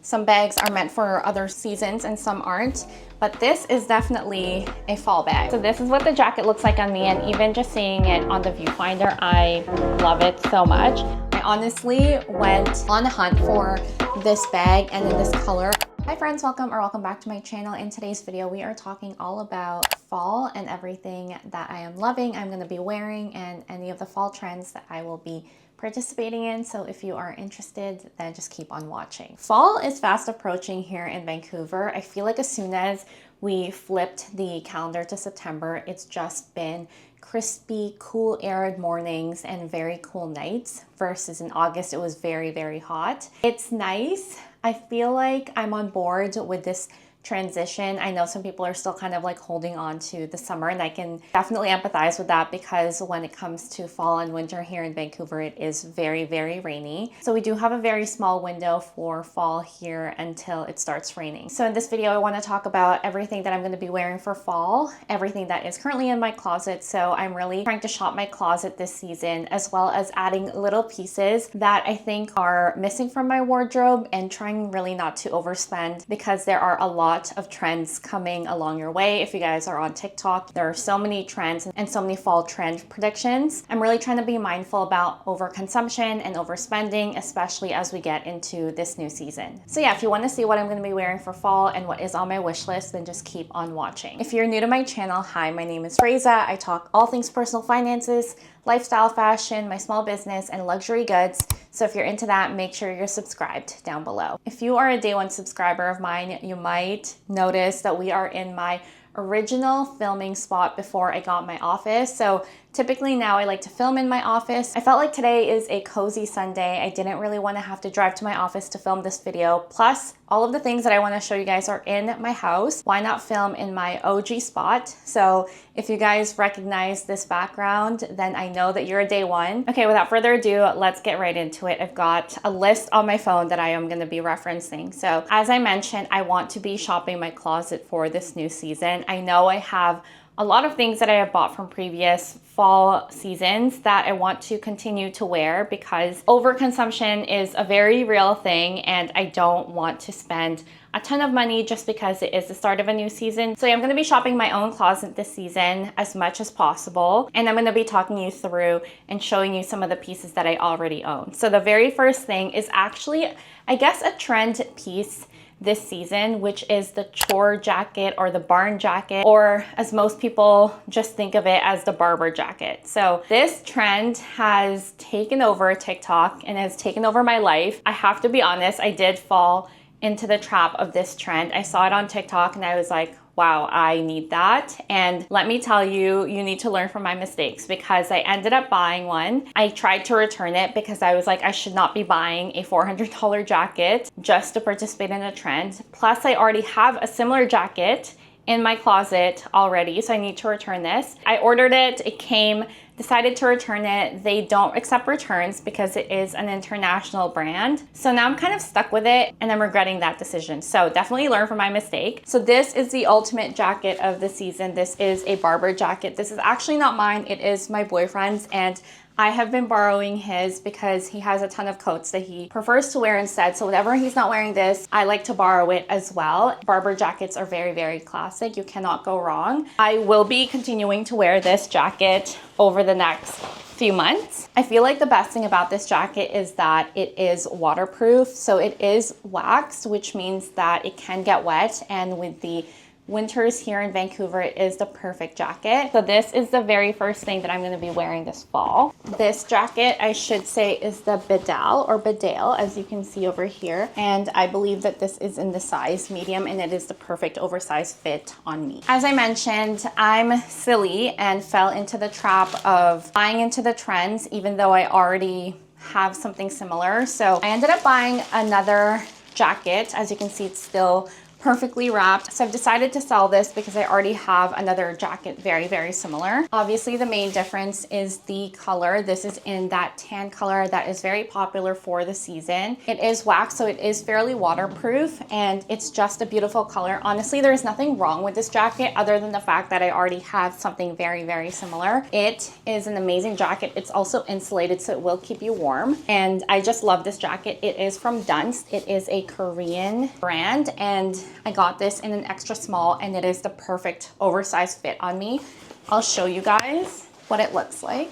Some bags are meant for other seasons and some aren't, but this is definitely a fall bag. So this is what the jacket looks like on me, and even just seeing it on the viewfinder, I love it so much. I honestly went on a hunt for this bag and in this color. Hi friends, welcome back to my channel. In today's video, we are talking all about fall and everything that I am loving, I'm gonna be wearing, and any of the fall trends that I will be participating in. So if you are interested, then just keep on watching. Fall is fast approaching here in Vancouver. I feel like as soon as we flipped the calendar to September, it's just been crispy, cool, arid mornings and very cool nights, versus in August it was very, very hot. It's nice. I feel like I'm on board with this transition. I know some people are still kind of like holding on to the summer, and I can definitely empathize with that because when it comes to fall and winter here in Vancouver, it is very, very rainy. So we do have a very small window for fall here until it starts raining. So in this video, I want to talk about everything that I'm going to be wearing for fall, everything that is currently in my closet. So I'm really trying to shop my closet this season, as well as adding little pieces that I think are missing from my wardrobe, and trying really not to overspend because there are a lot of trends coming along your way. If you guys are on TikTok, there are so many trends and so many fall trend predictions. I'm really trying to be mindful about overconsumption and overspending, especially as we get into this new season. So yeah, if you want to see what I'm going to be wearing for fall and what is on my wish list, then just keep on watching. If you're new to my channel, hi, my name is Reza. I talk all things personal finances, lifestyle, fashion, my small business, and luxury goods. So if you're into that, make sure you're subscribed down below. If you are a day one subscriber of mine, you might notice that we are in my original filming spot before I got my office. So typically now I like to film in my office. I felt like today is a cozy Sunday. I didn't really want to have to drive to my office to film this video. Plus, all of the things that I want to show you guys are in my house. Why not film in my OG spot? So if you guys recognize this background, then I know that you're a day one. Okay, without further ado, let's get right into it. I've got a list on my phone that I am going to be referencing. So as I mentioned, I want to be shopping my closet for this new season. I know I have a lot of things that I have bought from previous fall seasons that I want to continue to wear because overconsumption is a very real thing, and I don't want to spend a ton of money just because it is the start of a new season. So I'm going to be shopping my own closet this season as much as possible, and I'm going to be talking you through and showing you some of the pieces that I already own. So the very first thing is actually, I guess, a trend piece this season, which is the chore jacket or the barn jacket, or as most people just think of it, as the barber jacket. So this trend has taken over TikTok and has taken over my life. I have to be honest, I did fall into the trap of this trend. I saw it on TikTok and I was like, wow, I need that. And let me tell you, you need to learn from my mistakes, because I ended up buying one. I tried to return it because I was like, I should not be buying a $400 jacket just to participate in a trend. Plus, I already have a similar jacket in my closet already, so I need to return this. I ordered it, it came, decided to return it. They don't accept returns because it is an international brand. So now I'm kind of stuck with it and I'm regretting that decision. So definitely learn from my mistake. So this is the ultimate jacket of the season. This is a barber jacket. This is actually not mine, it is my boyfriend's, and I have been borrowing his because he has a ton of coats that he prefers to wear instead. So whenever he's not wearing this, I like to borrow it as well. Barber jackets are very, very classic. You cannot go wrong. I will be continuing to wear this jacket over the next few months. I feel like the best thing about this jacket is that it is waterproof. So it is waxed, which means that it can get wet, and with the winters here in Vancouver, it is the perfect jacket. So this is the very first thing that I'm going to be wearing this fall. This jacket, I should say, is the bedale, as you can see over here. And I believe that this is in the size medium, and it is the perfect oversized fit on me. As I mentioned, I'm silly and fell into the trap of buying into the trends, even though I already have something similar. So I ended up buying another jacket. As you can see, it's still perfectly wrapped. So I've decided to sell this because I already have another jacket very, very similar. Obviously the main difference is the color. This is in that tan color that is very popular for the season. It is wax, so it is fairly waterproof, and it's just a beautiful color. Honestly, there's nothing wrong with this jacket other than the fact that I already have something very, very similar. It is an amazing jacket. It's also insulated, so it will keep you warm. And I just love this jacket. It is from Dunst. It is a Korean brand, and I got this in an extra small, and it is the perfect oversized fit on me. I'll show you guys what it looks like.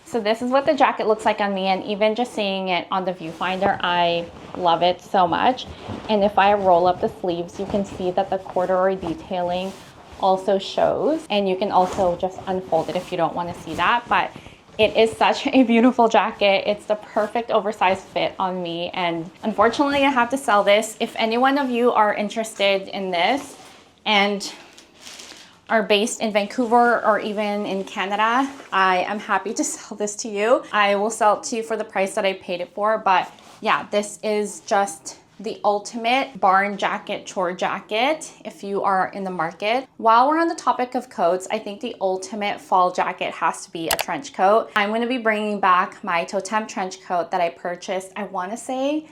So this is what the jacket looks like on me, and even just seeing it on the viewfinder, I love it so much. And if I roll up the sleeves, you can see that the corduroy detailing also shows, and you can also just unfold it if you don't want to see that. But it is such a beautiful jacket. It's the perfect oversized fit on me, and unfortunately I have to sell this. If any one of you are interested in this and are based in Vancouver or even in Canada, I am happy to sell this to you. I will sell it to you for the price that I paid it for. But yeah, this is just the ultimate barn jacket, chore jacket, if you are in the market. While we're on the topic of coats, I think the ultimate fall jacket has to be a trench coat. I'm going to be bringing back my Toteme trench coat that I purchased, I want to say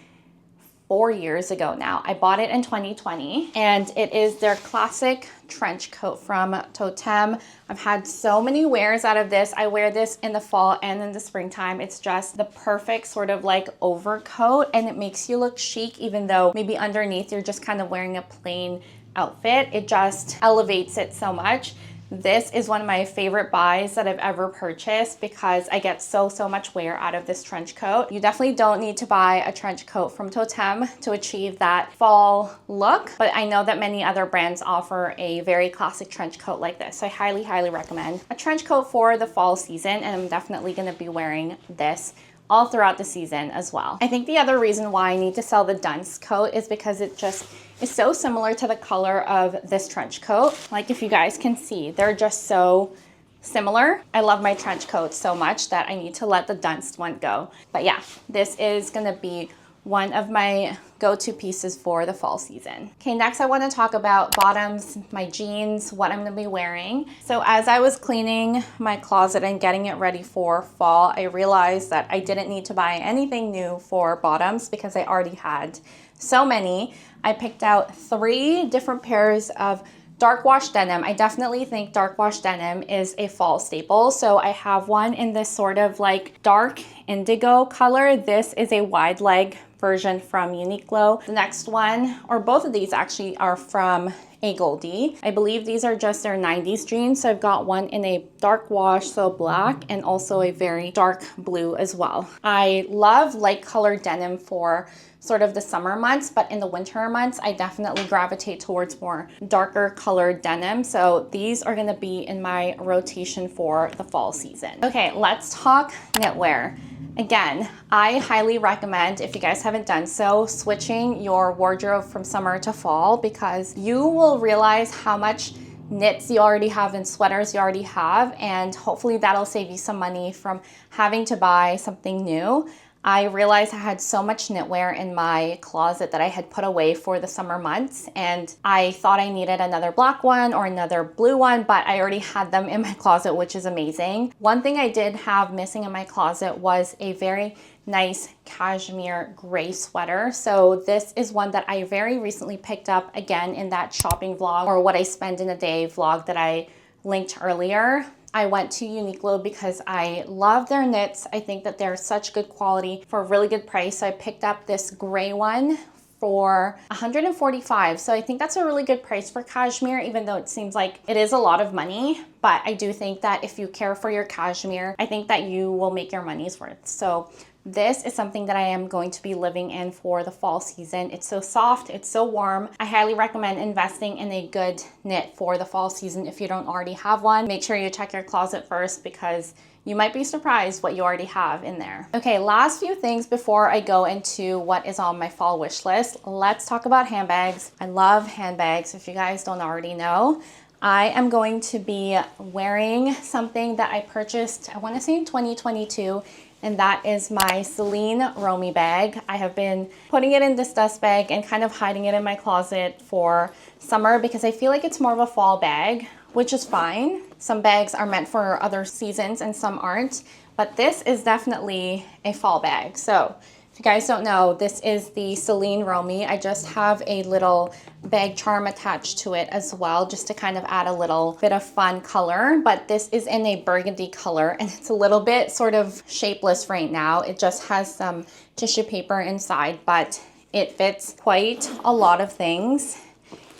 4 years ago now. I bought it in 2020, and it is their classic trench coat from Toteme. I've had so many wears out of this. I wear this in the fall and in the springtime. It's just the perfect sort of like overcoat, and it makes you look chic even though maybe underneath you're just kind of wearing a plain outfit. It just elevates it so much. This is one of my favorite buys that I've ever purchased because I get so much wear out of this trench coat. You definitely don't need to buy a trench coat from Toteme to achieve that fall look, but I know that many other brands offer a very classic trench coat like this. So I highly recommend a trench coat for the fall season, and I'm definitely going to be wearing this all throughout the season as well. I think the other reason why I need to sell the Dunst coat is because it just is so similar to the color of this trench coat. Like, if you guys can see, they're just so similar. I love my trench coat so much that I need to let the Dunst one go. But yeah, this is gonna be one of my go-to pieces for the fall season. Okay, next I want to talk about bottoms, my jeans, what I'm going to be wearing. So as I was cleaning my closet and getting it ready for fall, I realized that I didn't need to buy anything new for bottoms because I already had so many. I picked out 3 different pairs of dark wash denim. I definitely think dark wash denim is a fall staple. So I have one in this sort of like dark indigo color. This is a wide leg version from Uniqlo. The next one, or both of these actually, are from A Goldie. I believe these are just their 90s jeans. So I've got one in a dark wash, so black, and also a very dark blue as well. I love light colored denim for sort of the summer months, but in the winter months, I definitely gravitate towards more darker colored denim. So these are gonna be in my rotation for the fall season. Okay, let's talk knitwear. Again, I highly recommend, if you guys haven't done so, switching your wardrobe from summer to fall, because you will realize how much knits you already have and sweaters you already have, and hopefully that'll save you some money from having to buy something new. I realized I had so much knitwear in my closet that I had put away for the summer months, and I thought I needed another black one or another blue one, but I already had them in my closet, which is amazing. One thing I did have missing in my closet was a very nice cashmere gray sweater. So this is one that I very recently picked up, again in that shopping vlog, or what I spend in a day vlog that I linked earlier. I went to Uniqlo because I love their knits. I think that they're such good quality for a really good price. So I picked up this gray one for $145. So I think that's a really good price for cashmere, even though it seems like it is a lot of money. But I do think that if you care for your cashmere, I think that you will make your money's worth. So this is something that I am going to be living in for the fall season. It's so soft, it's so warm. I highly recommend investing in a good knit for the fall season if you don't already have one. Make sure you check your closet first, because you might be surprised what you already have in there. Okay, last few things before I go into what is on my fall wish list. Let's talk about handbags. I love handbags, if you guys don't already know. I am going to be wearing something that I purchased, I want to say in 2022, and that is my Celine Romy bag. I have been putting it in this dust bag and kind of hiding it in my closet for summer because I feel like it's more of a fall bag, which is fine. Some bags are meant for other seasons and some aren't, but this is definitely a fall bag. So if you guys don't know, this is the Celine Romy. I just have a little bag charm attached to it as well, just to kind of add a little bit of fun color. But this is in a burgundy color, and it's a little bit sort of shapeless right now. It just has some tissue paper inside, but it fits quite a lot of things.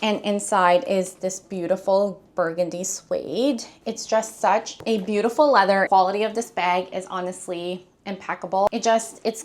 And inside is this beautiful burgundy suede. It's just such a beautiful leather. Quality of this bag is honestly impeccable. It's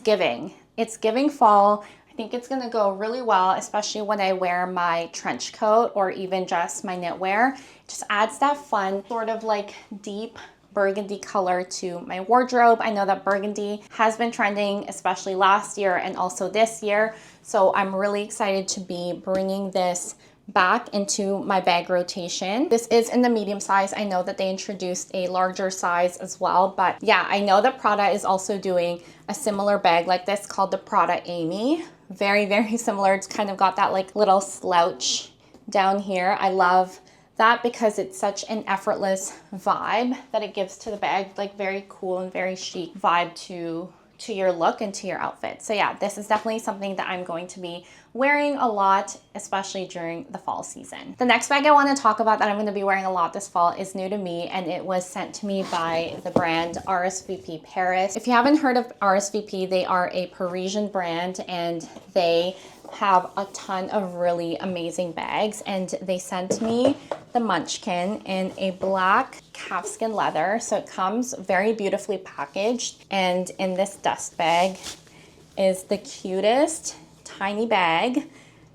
giving fall. I think it's gonna go really well, especially when I wear my trench coat or even just my knitwear. It just adds that fun sort of like deep burgundy color to my wardrobe. I know that burgundy has been trending, especially last year and also this year. So I'm really excited to be bringing this back into my bag rotation. This is in the medium size. I know that they introduced a larger size as well, but yeah, I know that Prada is also doing a similar bag like this called the Prada Amy. Very, very similar. It's kind of got that like little slouch down here. I love that because it's such an effortless vibe that it gives to the bag, like very cool and very chic vibe to your look and to your outfit. So yeah, this is definitely something that I'm going to be wearing a lot, especially during the fall season. The next bag I want to talk about that I'm going to be wearing a lot this fall is new to me, and it was sent to me by the brand RSVP Paris. If you haven't heard of RSVP, they are a Parisian brand and they have a ton of really amazing bags, and they sent me the Munchkin in a black calfskin leather. So it comes very beautifully packaged, and in this dust bag is the cutest tiny bag,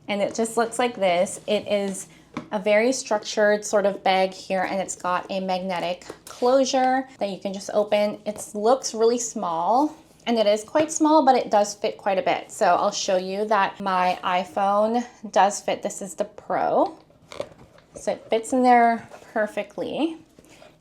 and it just looks like this. It is a very structured sort of bag here, and it's got a magnetic closure that you can just open. It looks really small, and it is quite small, but it does fit quite a bit. So I'll show you that my iPhone does fit. This is the Pro. So it fits in there perfectly.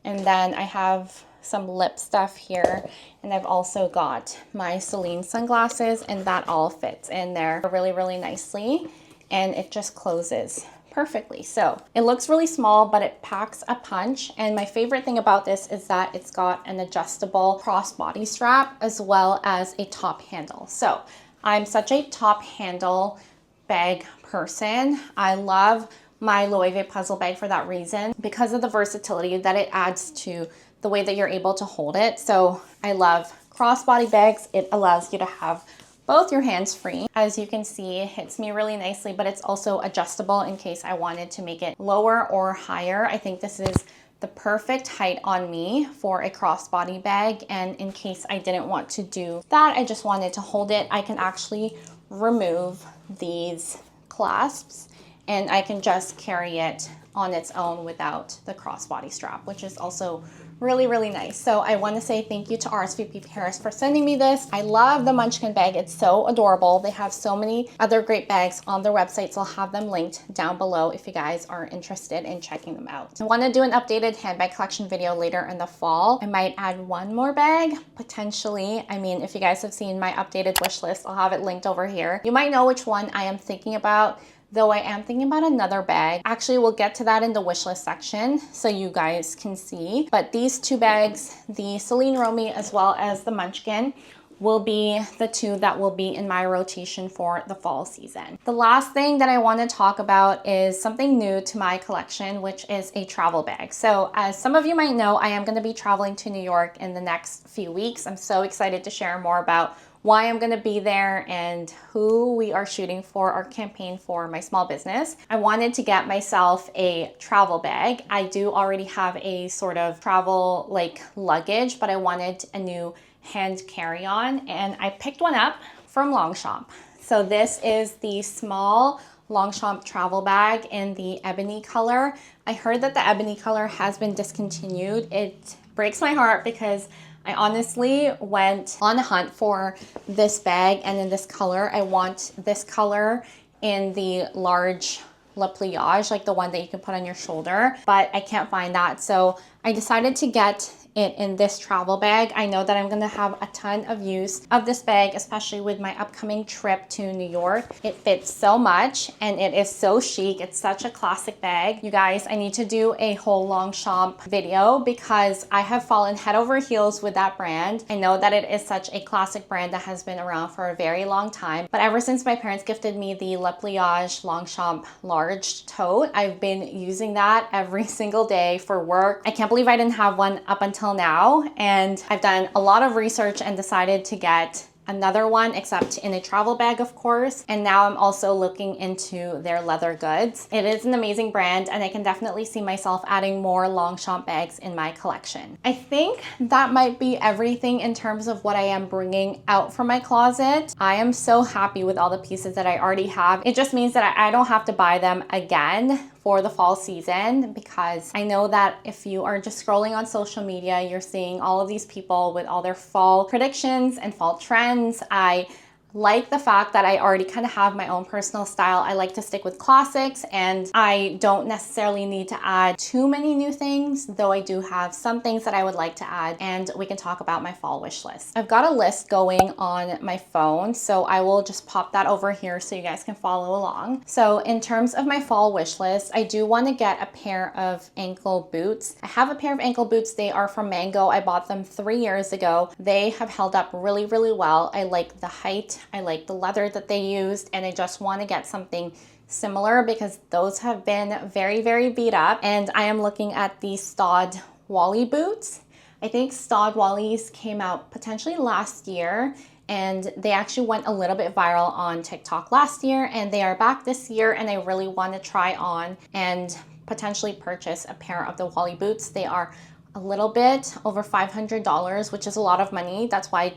And then I have some lip stuff here, and I've also got my Celine sunglasses, and that all fits in there really, really nicely, and it just closes perfectly. So it looks really small, but it packs a punch. And my favorite thing about this is that it's got an adjustable crossbody strap as well as a top handle. So I'm such a top handle bag person. I love my Loewe puzzle bag for that reason, because of the versatility that it adds to the way that you're able to hold it. So I love crossbody bags. It allows you to have both your hands free. As you can see, it hits me really nicely, but it's also adjustable in case I wanted to make it lower or higher. I think this is the perfect height on me for a crossbody bag. And in case I didn't want to do that, I just wanted to hold it, I can actually remove these clasps and I can just carry it on its own without the crossbody strap, which is also really, really nice. So I want to say thank you to RSVP Paris for sending me this. I love the Munchkin bag. It's so adorable. They have so many other great bags on their website, so I'll have them linked down below if you guys are interested in checking them out. I want to do an updated handbag collection video later in the fall. I might add one more bag, potentially. I mean, if you guys have seen my updated wish list, I'll have it linked over here. You might know which one I am thinking about, though I am thinking about another bag. Actually, we'll get to that in the wish list section so you guys can see. But these two bags, the Celine Romy as well as the Munchkin, will be the two that will be in my rotation for the fall season. The last thing that I want to talk about is something new to my collection, which is a travel bag. So as some of you might know, I am going to be traveling to New York in the next few weeks. I'm so excited to share more about why I'm gonna be there and who we are shooting for our campaign for my small business. I wanted to get myself a travel bag. I do already have a sort of travel like luggage, but I wanted a new hand carry-on, and I picked one up from Longchamp. So this is the small Longchamp travel bag in the ebony color. I heard that the ebony color has been discontinued. It breaks my heart because I honestly went on a hunt for this bag, and in this color. I want this color in the large pliage, like the one that you can put on your shoulder, but I can't find that. So I decided to get it in this travel bag. I know that I'm gonna have a ton of use of this bag, especially with my upcoming trip to New York. It fits so much and it is so chic. It's such a classic bag. You guys, I need to do a whole Longchamp video because I have fallen head over heels with that brand. I know that it is such a classic brand that has been around for a very long time, but ever since my parents gifted me the pliage Longchamp large tote, I've been using that every single day for work. I can't believe I didn't have one up until now, and I've done a lot of research and decided to get another one, except in a travel bag, of course. And now I'm also looking into their leather goods. It is an amazing brand, and I can definitely see myself adding more Longchamp bags in my collection. I think that might be everything in terms of what I am bringing out from my closet. I am so happy with all the pieces that I already have. It just means that I don't have to buy them again for the fall season, because I know that if you are just scrolling on social media, you're seeing all of these people with all their fall predictions and fall trends. I like the fact that I already kind of have my own personal style. I like to stick with classics, and I don't necessarily need to add too many new things, though I do have some things that I would like to add, and we can talk about my fall wish list. I've got a list going on my phone, so I will just pop that over here so you guys can follow along. So in terms of my fall wish list, I do want to get a pair of ankle boots. I have a pair of ankle boots. They are from Mango. I bought them 3 years ago. They have held up really, really well. I like the height. I like the leather that they used, and I just want to get something similar because those have been very, very beat up. And I am looking at the Stod Wally boots. I think Stod Wallies came out potentially last year, and they actually went a little bit viral on TikTok last year, and they are back this year, and I really want to try on and potentially purchase a pair of the Wally boots. They are a little bit over $500, which is a lot of money. That's why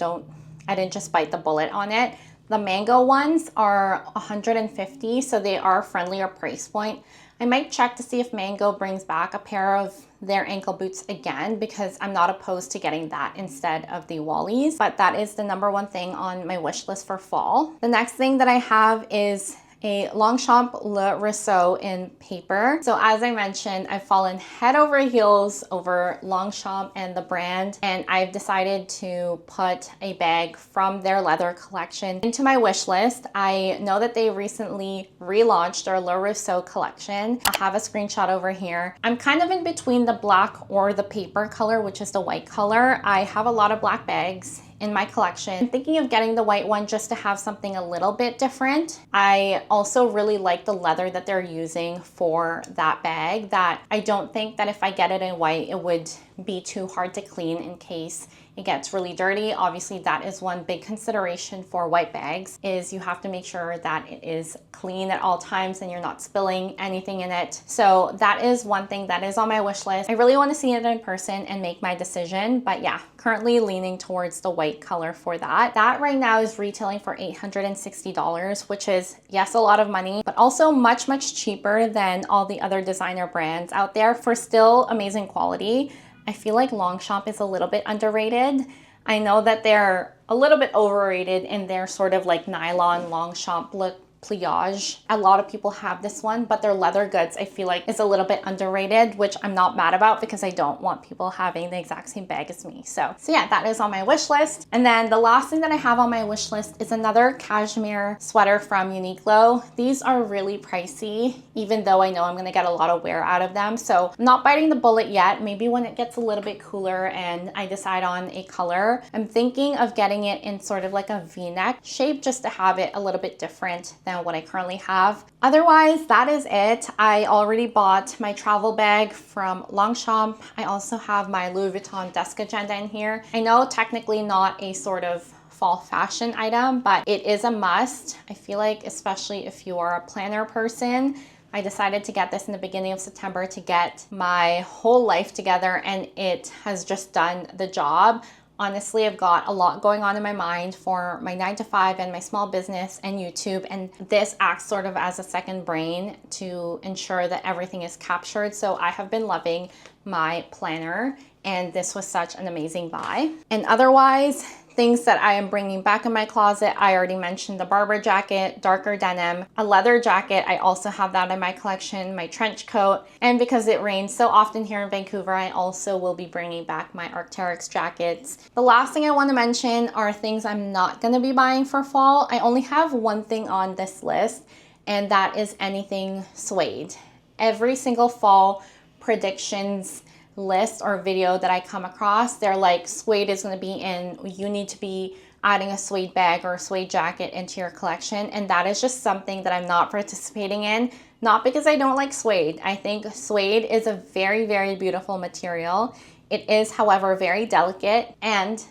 I didn't just bite the bullet on it. The Mango ones are $150, so they are a friendlier price point. I might check to see if Mango brings back a pair of their ankle boots again, because I'm not opposed to getting that instead of the Wallies, but that is the #1 thing on my wish list for fall. The next thing that I have is a Longchamp Le Roseau in paper. So as I mentioned, I've fallen head over heels over Longchamp and the brand, and I've decided to put a bag from their leather collection into my wish list. I know that they recently relaunched their Le Roseau collection. I have a screenshot over here. I'm kind of in between the black or the paper color, which is the white color. I have a lot of black bags in my collection. I'm thinking of getting the white one just to have something a little bit different. I also really like the leather that they're using for that bag, that I don't think that if I get it in white, it would be too hard to clean in case it gets really dirty. Obviously, that is one big consideration for white bags, is you have to make sure that it is clean at all times and you're not spilling anything in it. So that is one thing that is on my wish list. I really want to see it in person and make my decision, but yeah, currently leaning towards the white color for that. That right now is retailing for $860, which is, yes, a lot of money, but also much, much cheaper than all the other designer brands out there for still amazing quality. I feel like Longchamp is a little bit underrated. I know that they're a little bit overrated in their sort of like nylon Longchamp look pliage. A lot of people have this one, but their leather goods I feel like is a little bit underrated, which I'm not mad about because I don't want people having the exact same bag as me. So yeah, that is on my wish list. And then the last thing that I have on my wish list is another cashmere sweater from Uniqlo. These are really pricey, even though I know I'm gonna get a lot of wear out of them. So I'm not biting the bullet yet. Maybe when it gets a little bit cooler and I decide on a color, I'm thinking of getting it in sort of like a V-neck shape just to have it a little bit different than what I currently have. Otherwise, that is it. I already bought my travel bag from Longchamp. I also have my Louis Vuitton desk agenda in here. I know technically not a sort of fall fashion item, but it is a must. I feel like, especially if you are a planner person, I decided to get this in the beginning of September to get my whole life together, and it has just done the job. Honestly, I've got a lot going on in my mind for my 9-to-5 and my small business and YouTube, and this acts sort of as a second brain to ensure that everything is captured. So I have been loving my planner, and this was such an amazing buy. And otherwise, Things that I am bringing back in my closet, I already mentioned the barbour jacket, darker denim, a leather jacket. I also have that in my collection, my trench coat. And because it rains so often here in Vancouver, I also will be bringing back my Arc'teryx jackets. The last thing I want to mention are things I'm not going to be buying for fall. I only have one thing on this list, and that is anything suede. Every single fall predictions list or video that I come across, they're like, suede is going to be in, you need to be adding a suede bag or a suede jacket into your collection. And that is just something that I'm not participating in, not because I don't like suede. I think suede is a very, very beautiful material. It is, however, very delicate, and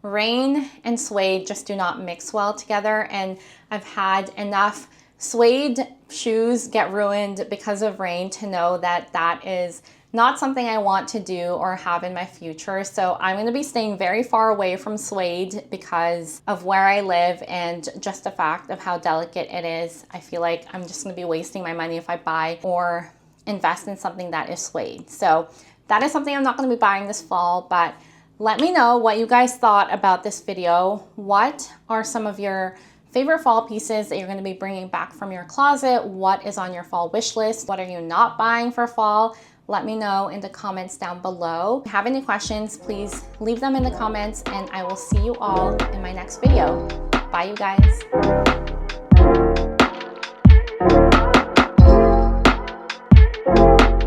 rain and suede just do not mix well together. And I've had enough suede shoes get ruined because of rain to know that that is not something I want to do or have in my future. So I'm going to be staying very far away from suede because of where I live and just the fact of how delicate it is. I feel like I'm just going to be wasting my money if I buy or invest in something that is suede. So that is something I'm not going to be buying this fall, but let me know what you guys thought about this video. What are some of your favorite fall pieces that you're going to be bringing back from your closet? What is on your fall wish list? What are you not buying for fall? Let me know in the comments down below. If you have any questions, please leave them in the comments, and I will see you all in my next video. Bye, you guys.